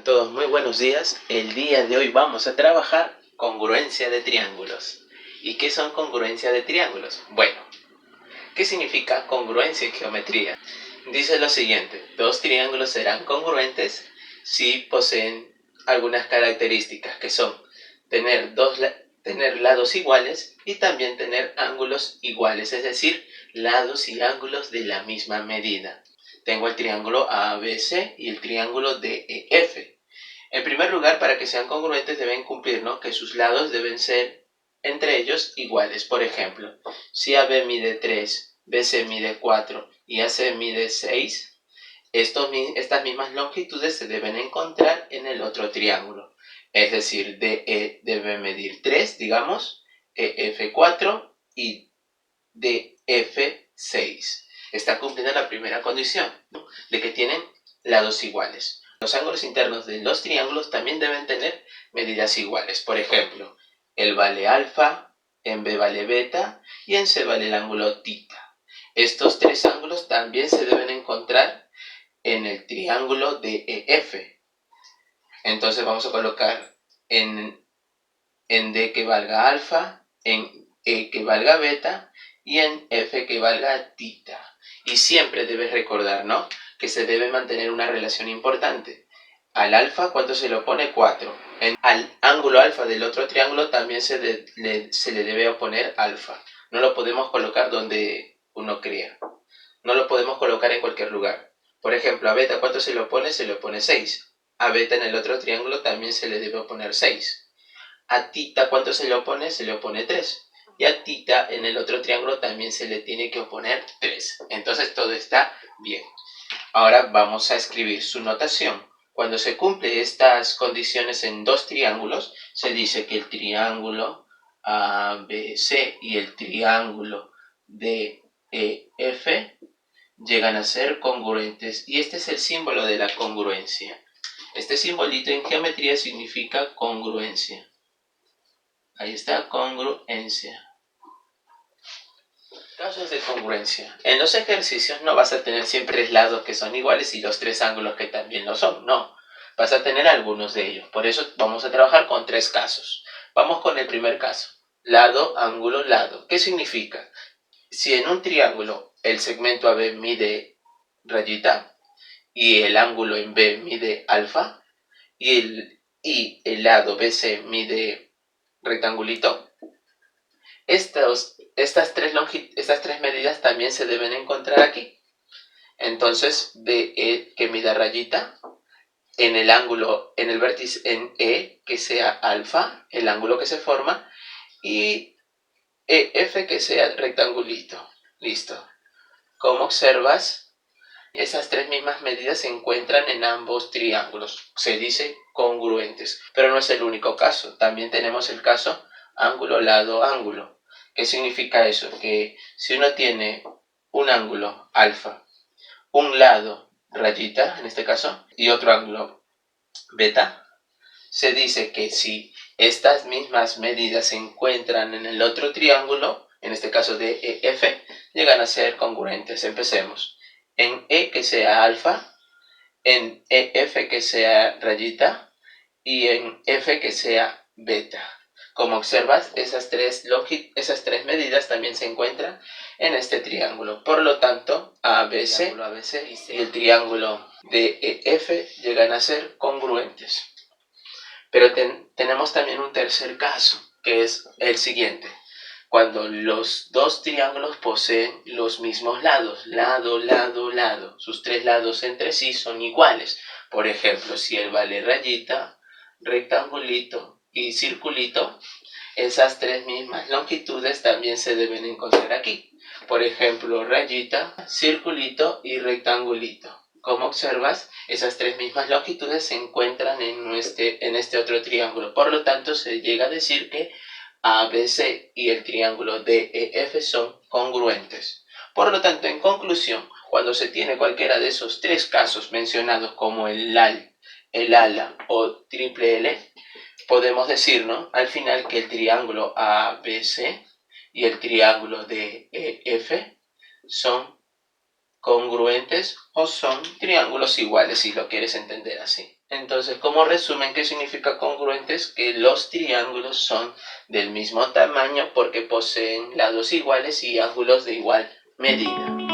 todos, muy buenos días. El día de hoy vamos a trabajar congruencia de triángulos. ¿Y qué son congruencia de triángulos? Bueno, ¿qué significa congruencia en geometría? Dice lo siguiente: dos triángulos serán congruentes si poseen algunas características que son tener lados iguales y también tener ángulos iguales, es decir, lados y ángulos de la misma medida. Tengo el triángulo ABC y el triángulo DEF. En primer lugar, para que sean congruentes deben cumplir, ¿no?, que sus lados deben ser entre ellos iguales. Por ejemplo, si AB mide 3, BC mide 4 y AC mide 6, estas mismas longitudes se deben encontrar en el otro triángulo. Es decir, DE debe medir 3, digamos, EF 4 y DF 6. Está cumpliendo la primera condición, ¿no?, de que tienen lados iguales. Los ángulos internos de los triángulos también deben tener medidas iguales. Por ejemplo, el vale alfa, en B vale beta y en C vale el ángulo tita. Estos tres ángulos también se deben encontrar en el triángulo DEF. Entonces vamos a colocar en D que valga alfa, en E que valga beta y en F que valga tita. Y siempre debes recordar, ¿no?, que se debe mantener una relación importante. Al alfa, ¿cuánto se le opone? 4. Al ángulo alfa del otro triángulo también se le debe oponer alfa. No lo podemos colocar donde uno crea. No lo podemos colocar en cualquier lugar. Por ejemplo, a beta, ¿cuánto se le opone? Se le opone 6. A beta en el otro triángulo también se le debe oponer 6. A tita, ¿cuánto se le opone? Se le opone 3. Y a tita en el otro triángulo también se le tiene que oponer 3. Entonces todo está bien. Ahora vamos a escribir su notación. Cuando se cumplen estas condiciones en dos triángulos, se dice que el triángulo ABC y el triángulo DEF llegan a ser congruentes. Y este es el símbolo de la congruencia. Este simbolito en geometría significa congruencia. Ahí está, congruencia. Casos de congruencia. En los ejercicios no vas a tener siempre tres lados que son iguales y los tres ángulos que también lo son. No, vas a tener algunos de ellos. Por eso vamos a trabajar con tres casos. Vamos con el primer caso. Lado, ángulo, lado. ¿Qué significa? Si en un triángulo el segmento AB mide rayita y el ángulo en B mide alfa y el lado BC mide rectangulito, estas tres medidas también se deben encontrar aquí. Entonces, DE que mida rayita, en el ángulo, en el vértice en E que sea alfa, el ángulo que se forma, y EF que sea rectangulito. Listo. Como observas, esas tres mismas medidas se encuentran en ambos triángulos. Se dice congruentes. Pero no es el único caso. También tenemos el caso ángulo, lado, ángulo. ¿Qué significa eso? Que si uno tiene un ángulo alfa, un lado rayita, en este caso, y otro ángulo beta, se dice que si estas mismas medidas se encuentran en el otro triángulo, en este caso de EF, llegan a ser congruentes. Empecemos. En E que sea alfa, en EF que sea rayita y en F que sea beta. Como observas, esas tres medidas también se encuentran en este triángulo. Por lo tanto, ABC y el triángulo DEF llegan a ser congruentes. Pero tenemos también un tercer caso, que es el siguiente. Cuando los dos triángulos poseen los mismos lados, lado, lado, lado, sus tres lados entre sí son iguales. Por ejemplo, si el vale rayita, rectangulito y circulito, esas tres mismas longitudes también se deben encontrar aquí. Por ejemplo, rayita, circulito y rectangulito. Como observas, esas tres mismas longitudes se encuentran en este otro triángulo. Por lo tanto, se llega a decir que ABC y el triángulo DEF son congruentes. Por lo tanto, en conclusión, cuando se tiene cualquiera de esos tres casos mencionados como el LAL, el ALA o triple L, podemos decir, ¿no?, al final que el triángulo ABC y el triángulo DEF son congruentes o son triángulos iguales, si lo quieres entender así. Entonces, como resumen, ¿qué significa congruentes? Que los triángulos son del mismo tamaño porque poseen lados iguales y ángulos de igual medida.